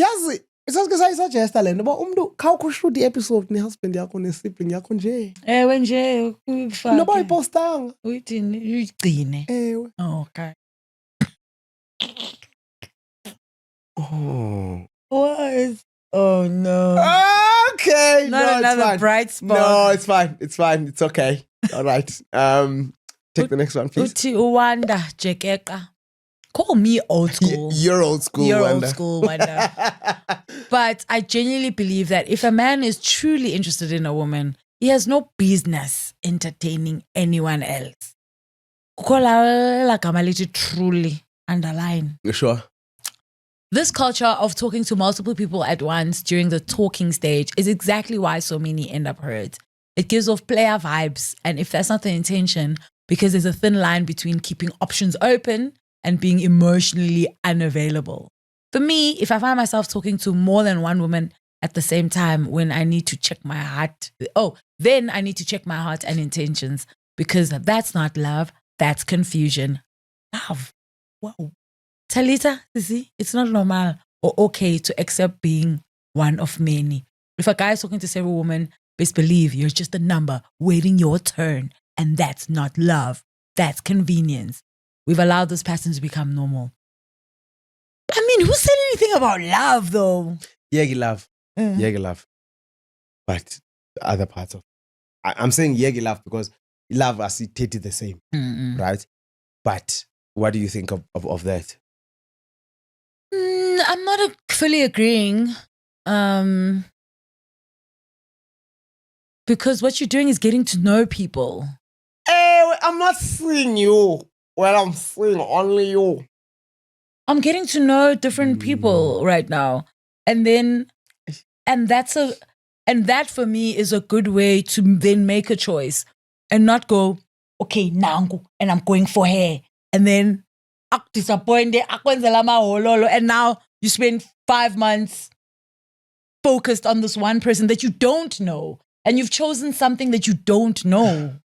Yazi Isaske sayisuggest le nto ba umuntu khawukho shoot episode ne-husband yakho ne-sibling yakho nje. Ewe nje uyifake. Noba uyipostanga. Uyithini? Uyigcine. Ewe. Oh, okay. Oh. What? Oh no. Okay. Not no, another it's fine. bright spot. No, it's fine. It's fine. It's okay. All right. Take the next one, please. Uthi uWanda Jekeka. Call me old school. You're old school, You're Wanda. old school, Wanda. But I genuinely believe that if a man is truly interested in a woman, he has no business entertaining anyone else. Kukola gama lithi truly, underline. You sure? This culture of talking to multiple people at once during the talking stage is exactly why so many end up hurt. It gives off player vibes, and if that's not the intention, because there's a thin line between keeping options open and being emotionally unavailable. For me, if I find myself talking to more than one woman at the same time when I need to check my heart, then I need to check my heart and intentions, because that's not love, that's confusion. Love. Whoa. Talita, see, it's not normal or okay to accept being one of many. If a guy is talking to several women, best believe you're just a number waiting your turn, and that's not love, that's convenience. We've allowed this pattern to become normal. I mean, who said anything about love, though? Yegi love. Yegi love. But the other parts of I'm saying Yegi love because love as it is the same, right? But what do you think of that? I'm not fully agreeing. Because what you're doing is getting to know people. I'm not seeing you. Well, I'm seeing only you. I'm getting to know different people right now. And that for me is a good way to then make a choice and not go, okay, nangu, and I'm going for her. And then disappointed, and now you spend 5 months focused on this one person that you don't know. And you've chosen something that you don't know.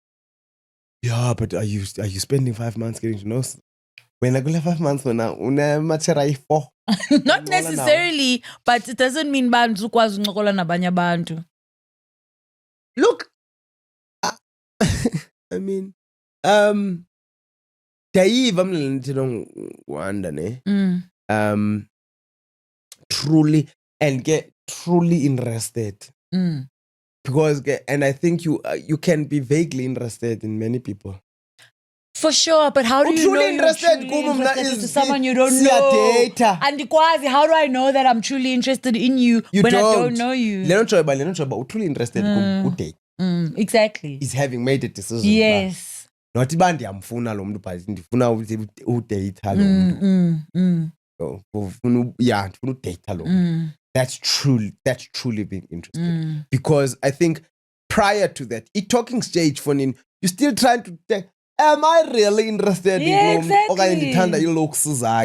Yeah, but are you spending 5 months getting to know? When I go 5 months now, not necessarily, but it doesn't mean bantu ukwazi uncokola nabanye abantu. Look, I mean, Daiva Wanda ne. Truly and get truly interested. Because and I think you can be vaguely interested in many people. For sure, but how do you know you're truly interested to someone you don't know? And how do I know that I'm truly interested in you when I don't know you? Truly interested exactly. Is having made a decision. Yes. Not ibandi amfuna lo muntu but ndifuna udate lo muntu. Yeah, ndifuna udate lo muntu. That's truly being interested. Because I think prior to that, talking stage for you still trying to think, am I really interested in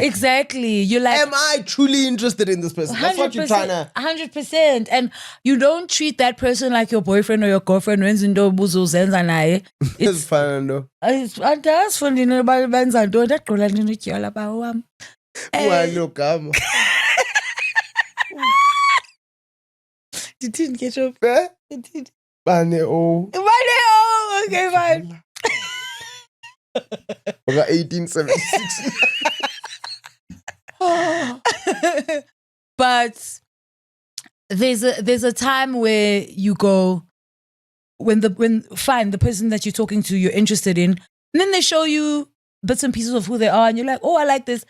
Exactly. You're like, am I truly interested in this person? That's what you're trying to 100%. And you don't treat that person like your boyfriend or your girlfriend. It's fine. Didn't get up. It did. Bane o. Okay, fine. About 1876. But there's a time where you go when the person that you're talking to you're interested in, and then they show you bits and pieces of who they are, and you're like, oh, I like this,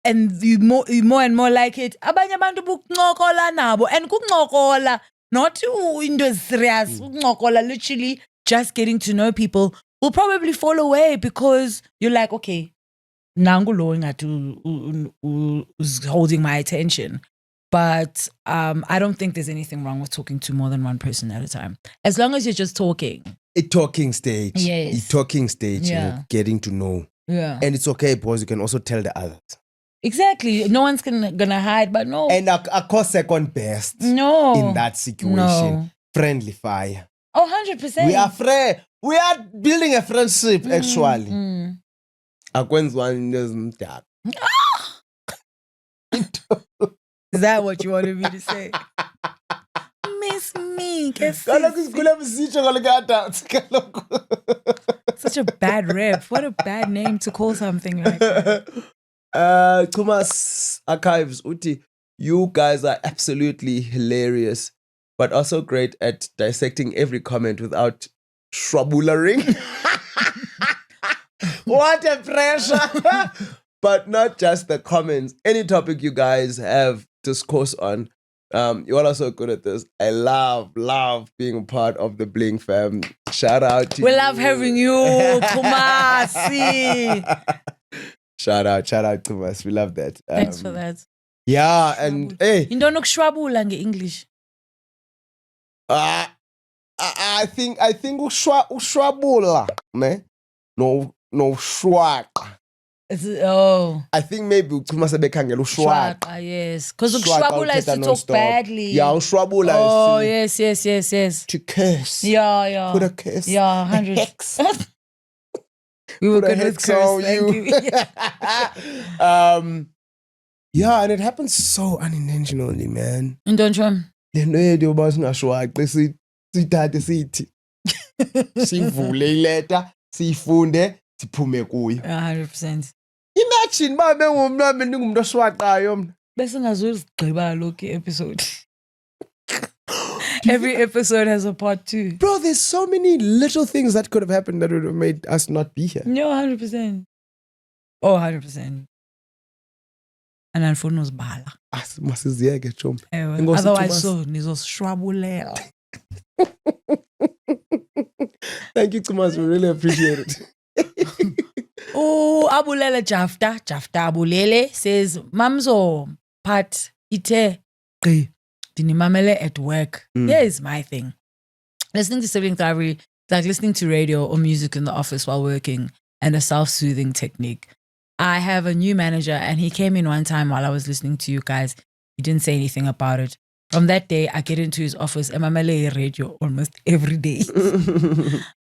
and you more and more like it. Abanye abantu bukuncokola nabo, and kuncokola not into serious. Kuncokola, literally just getting to know people will probably fall away because you're like, okay, nangu lo ngathi who's holding my attention. But I don't think there's anything wrong with talking to more than one person at a time. As long as you're just talking. A talking stage. Yes. A talking stage. Yeah. You know, getting to know. Yeah. And it's okay because you can also tell the others. Exactly. No one's gonna hide, but no. And a course second best. No. In that situation. No. Friendly fire. Oh, 100%. We are building a friendship, actually. Akwenziwa into ezimdaka. Is that what you wanted me to say? Miss me. Such a bad rep. What a bad name to call something like that. Thomas Archives, Uti, you guys are absolutely hilarious, but also great at dissecting every comment without shrubularing. What a pressure! But not just the comments. Any topic you guys have discourse on, you're also good at this. I love being a part of the Bling fam. Shout out to we you. Love having you, Kumasi. Shout out, Thomas. We love that. Thanks for that. Yeah, and hey. You don't know shwabula in English. I think ushwabula, ne? No shwaqa. I think maybe ukhuluma sebekhangela ushwaqa. Yes, because ushwabula is to talk badly. Yeah, ushwabula is yes. To curse. Yeah. Put a curse. Yeah, 100. Hex. We were good with curse. Thank you. Yeah, and it happens so unintentionally, man. And don't you? Le nto yethu yoba singashwaqi sithathe sithi sivule ileta siyifunde siphume kuyo. 100%. Imagine uba bengumntwana ndingumuntu oswaqayo mna. Bese ngazuzigqiba lokhu episode. Every episode has a part 2. Bro, there's so many little things that could have happened that would have made us not be here. No, 100%. Oh, 100%. And then for nos bala. Masiziyeke chombe. Otherwise so nizosishwabulela. Thank you, Thomas. We really appreciate it. Oh, Abulele Jafta Abulele says, Mamzo Pat ite dinimamele at work. Here's my thing. Listening to Sibling Therapy is like listening to radio or music in the office while working, and a self-soothing technique. I have a new manager, and he came in one time while I was listening to you guys. He didn't say anything about it. From that day, I get into his office and mamele radio almost every day.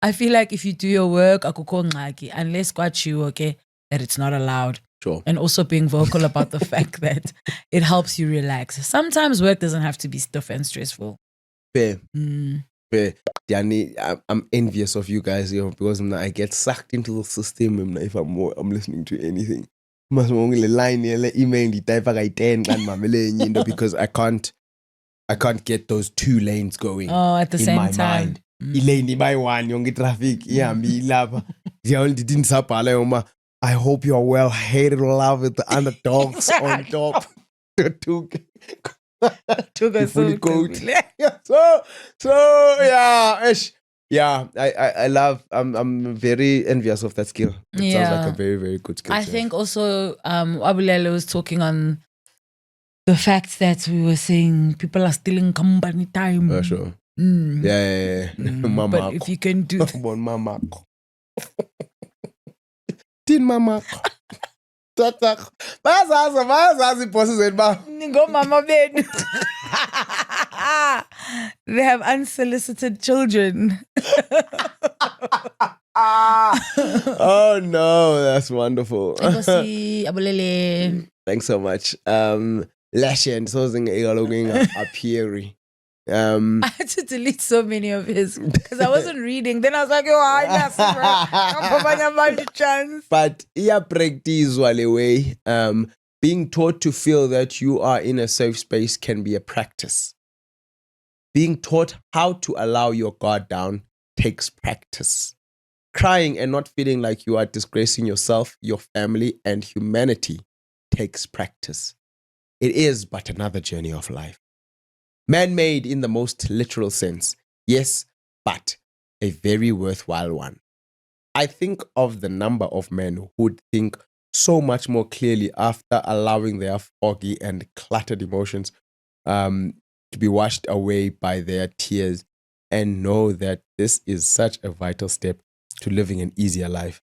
I feel like if you do your work, unless got you, okay, that it's not allowed. Sure. And also being vocal about the fact that it helps you relax. Sometimes work doesn't have to be stiff and stressful. Fair. Fair. Danny, I'm envious of you guys, because I get sucked into the system if I'm listening to anything. Because I can't get those two lanes going. Oh, at the in same my time. Mind. Lane by one, young traffic. Yeah, me love. I hope you're well. Hate in love with the underdogs on top. So yeah, yeah. I love. I'm very envious of that skill. It sounds like a very, very good skill. I think also Abulele was talking on the fact that we were saying people are stealing company time. For sure. Yeah. Mama. But if you can do that. Mama. Tin mama. Bazazi bosses and ba. Go mama bed. They have unsolicited children. Oh no, that's wonderful. Abulele. Thanks so much. Leshen so zing appearing. I had to delete so many of his because I wasn't reading. Then I was like, "Yo, I chance." But yeah, practice wale way. Being taught to feel that you are in a safe space can be a practice. Being taught how to allow your guard down takes practice. Crying and not feeling like you are disgracing yourself, your family, and humanity takes practice. It is but another journey of life. Man-made in the most literal sense, yes, but a very worthwhile one. I think of the number of men who would think so much more clearly after allowing their foggy and cluttered emotions to be washed away by their tears and know that this is such a vital step to living an easier life.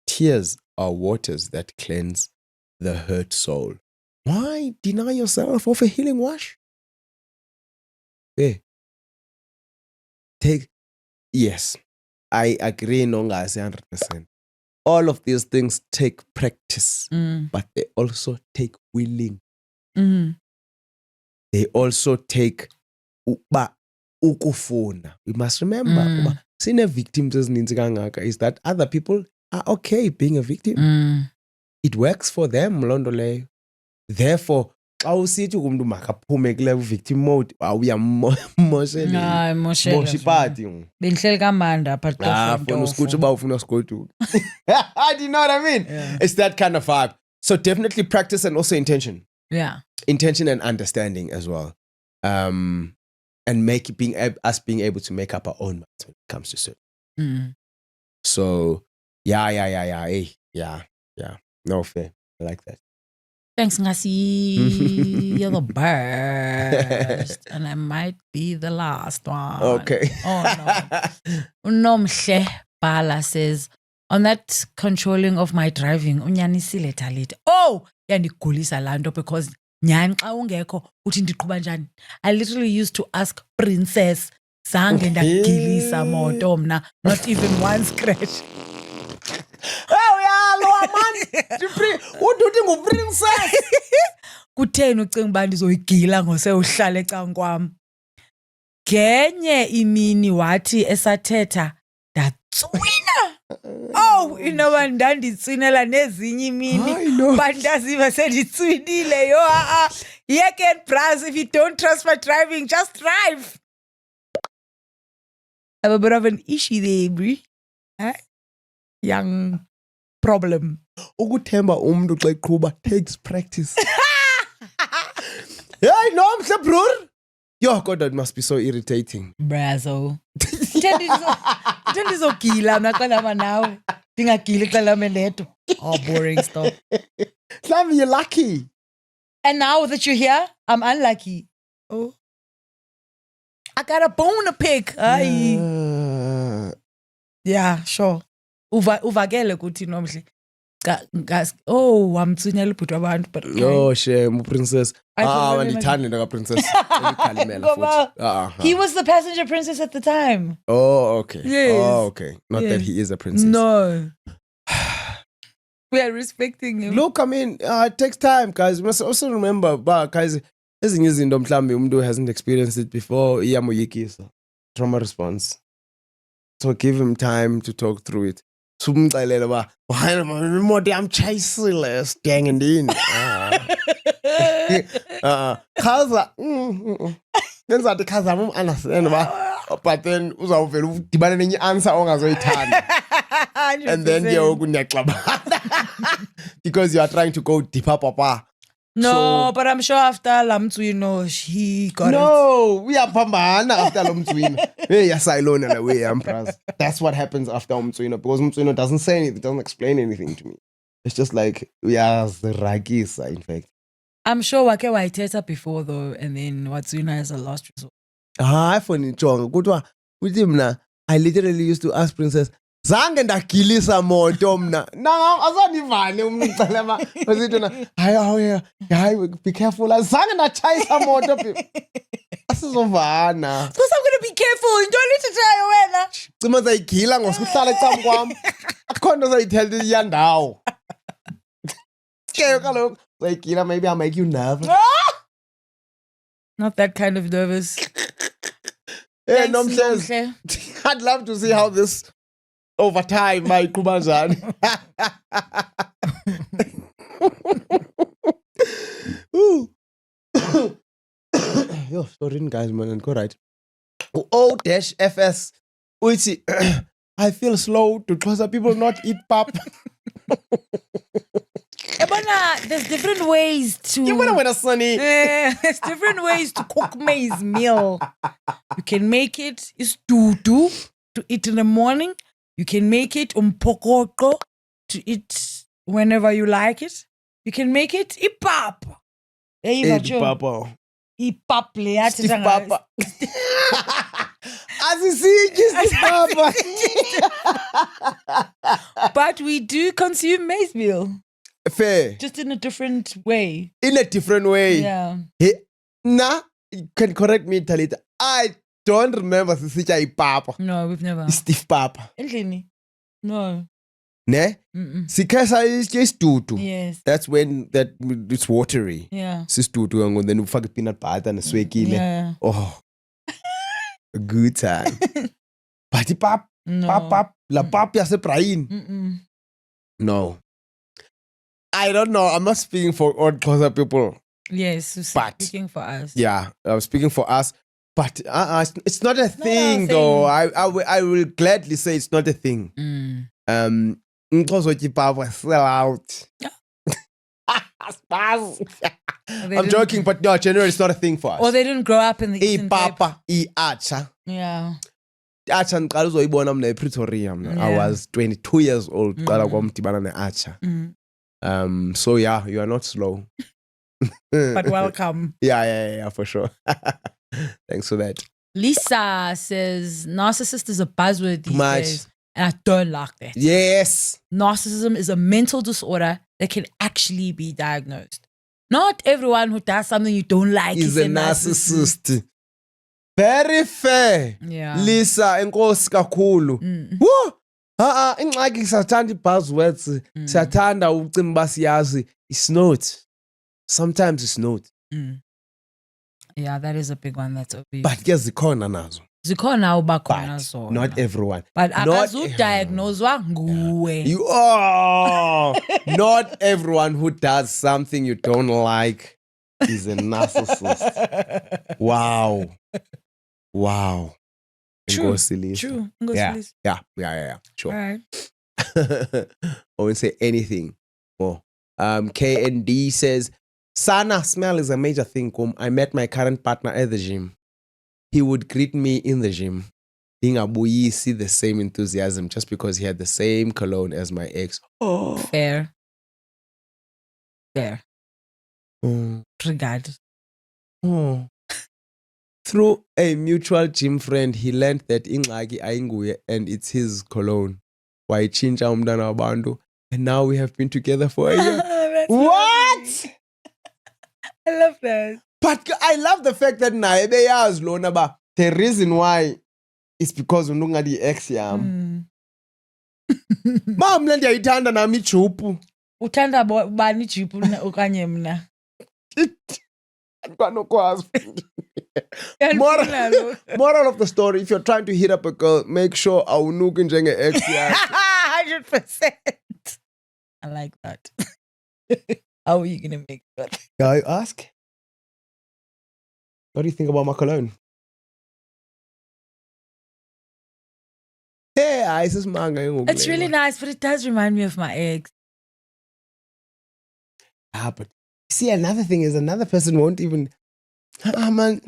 Tears are waters that cleanse the hurt soul. Why deny yourself of a healing wash? Yes, I agree, Nongasi 100%. All of these things take practice, but they also take willing. They also take ukufuna. We must remember, seeing victims is that other people are okay being a victim. It works for them, Londole. Therefore, xa usithi umuntu makaphume kule victim mode, uyamosha ipati. Bendihleli kamandi apha funa usikutsho uba ufuna usigoduka. Do you know what I mean? Yeah. It's that kind of vibe. So definitely practice and also intention. Yeah. Intention and understanding as well. And being able to make up our own minds when it comes to certain. So yeah. No, fair. I like that. Thanks, Ngasi. You're the best. And I might be the last one. Okay. Oh, no. Unomhle Bala says, on that controlling of my driving, unyanisile Talita. Oh, yandigulisa lando because nyani xa ungekho uthi ndiqhuba njani. I literally used to ask Princess, zange ndagilisa moto mna, not even one scratch. Oh yeah, lo man. Uduthi nguprincess. Kutheni ucinga uba ndizoyigila ngose uhlala ecankwam? Genye imini wathi esathetha ndatswina. Oh, inoba ndanditsinela nezinye imini. But ndaziva senditswinile yo. Yeke bras, if you don't trust my driving, just drive. I have a bit of an issue there, brie. Young problem. Ukuthemba umuntu xa eqhuba takes practice. Hey, no, mhle bror. Yo, God, that must be so irritating. Brazo. Ndizogila mna xa ndihamba nawe. Ndingagili xa ndihamba ndedwa. Oh, boring stuff. Sam, you're lucky. And now that you're here, I'm unlucky. Oh. I got a bone to pick. Yeah, sure. Uvakele kuthi nomhle. Oh, wamthunyela ubhuti wabantu, but oh shame, princess. Mandithanda nto princess. He was the passenger princess at the time. Oh, okay. Yes. Oh, okay. Not that he is a princess. No. We are respecting him. Look, I mean, it takes time, guys. We must also remember, guys, ezinye izinto mhlawumbe umuntu hasn't experienced it before, iyamoyikisa. Trauma response. So give him time to talk through it. Sumxelela uba imoto yam tshayisile sidengendini. Khaza benzathi khaza understand uba but then uzawuvela udibane nenye answer ongazoyithanda. And then because you are trying to go deeper, papa. No, but I'm sure after Lamtsuino, he got it. No, we are pambana after Lamtsuino. Yes, I learned in a way, that's what happens after Lamtsuino, because Lamtsuino doesn't say anything, doesn't explain anything to me. It's just like, we are the Ragisa, in fact. I'm sure Wake Waiteta before, though, and then Watsuina has a last resort. I find it wrong. With him now, I literally used to ask Princess, zange ndagilisa moto mna na azanivale umuntu ngicela wasithona hayi be careful zange ndatshayisa moto asizovana because I'm going to be careful into literature wena cima zayigila ngosuhlala ecam kwam akho nto zayithela iyandawo ke kaloku zayigila maybe I'll make you nervous. Not that kind of nervous. Yeah, Thanks, Nomhlenhle. Nomhle. I'd love to see how this over time might kubanjani. Ooh. Yo, sorry guys, man. Go right. O-FS. Uchi, I feel slow to cause people not eat pap. Ebona, there's different ways to. You wanna win a sunny? There's different ways to cook maize meal. You can make it stew to eat in the morning. You can make it umpokoko to eat whenever you like it. You can make it ipap. Papa. Ipap le Steve Papa. Asisiki Papa. But we do consume maize meal. Fair. Just in a different way. In a different way. Yeah. Nah, you can correct me, Talita. I don't remember Sisicha Papa. No, we've never. Steve Papa. Endlini. No. Ne? Sikasa is just tutu. Yes. That's when it's watery. Yeah. Sis tutu and then you fuck peanut butter and swekile. Yeah. Oh. A good time. Party pap. No. Pap. La pap ya se prain. No. I don't know. I'm not speaking for all Xhosa people. Yes. But- Speaking for us. Yeah, I'm speaking for us. But it's not a not a thing, though. I will gladly say it's not a thing. Xhosa Papa sell out. I'm joking, but no, generally it's not a thing for us. Or they didn't grow up in the Eastern Cape. Papa, acha. Yeah. Acha ngiqala uzoyibona mina ePretoria mna. I Yeah. was 22 years old qala kwamdibana neacha. So yeah, you are not slow. But welcome. Yeah, for sure. Thanks for that. Lisa says narcissist is a buzzword these Much. days. And I don't like that. Yes. Narcissism is a mental disorder that can actually be diagnosed. Not everyone who does something you don't like Is a narcissist. Very fair. Yeah. Lisa, enkosi kakhulu. Woo! Ingxaki siyathanda i-buzzwords. Siyathanda ucimba basiyazi. It's not. Sometimes it's not. Yeah, that is a big one that's obvious. But ke zikhona nazo. Zikhona ubakhona But zona. not everyone. But Not- akazudiagnoswa nguwe. Not everyone who does something you don't like is a narcissist. Wow. True. Enkosi Lisa. True. Yeah. Sure. All right. I won't say anything more. KND says, Sana, smell is a major thing. I met my current partner at the gym. He would greet me in the gym. Dingabuyi see the same enthusiasm just because he had the same cologne as my ex. Fair. Oh. Triggered. Oh. Through a mutual gym friend, he learned that ingxaki ayinguye and it's his cologne. Wayitshintsha umntana wabantu. And now we have been together for a year. That's What? lovely. I love that. But I love the fact that naye beyazi lona ba the reason why is because unungadi ex yam. Ma mna ndiyayithanda nami ijupu. Uthanda bani jipu okanye mna? Andikwanokwazi. Uyanifuna lo. Moral of the story, if you're trying to hit up a girl, make sure awunuki njenge ex yakhe. 100%. I like that. How are you gonna make that? I ask, what do you think about my cologne? Hey, this is manga. It's really nice, but it does remind me of my ex. But see, another thing is another person won't even. Man,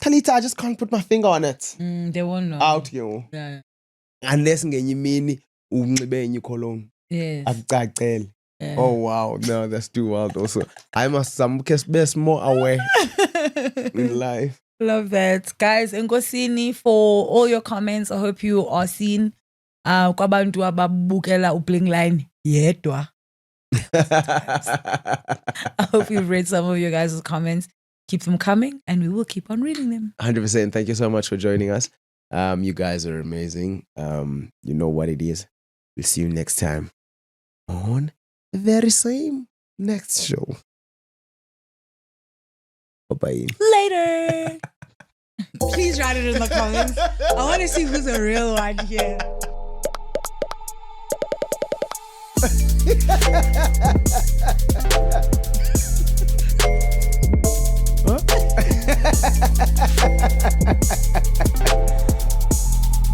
Talita, I just can't put my finger on it. They won't know. Out, you know. Yeah. Unless ngenye imini unxibe enye cologne. Yes. Akucacele. Yeah. Oh wow, no, that's too wild. Also, I must be more aware in life. Love that. Guys, Nkosini, for all your comments. I hope you are seen. Kwabantu ababukela uBling Line yedwa. I hope you've read some of your guys' comments. Keep them coming and we will keep on reading them. 100%. Thank you so much for joining us. You guys are amazing. You know what it is. We'll see you next time on the very same next show. Bye-bye. Later. Please write it in the comments. I want to see who's a real one here.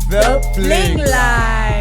The Bling Line.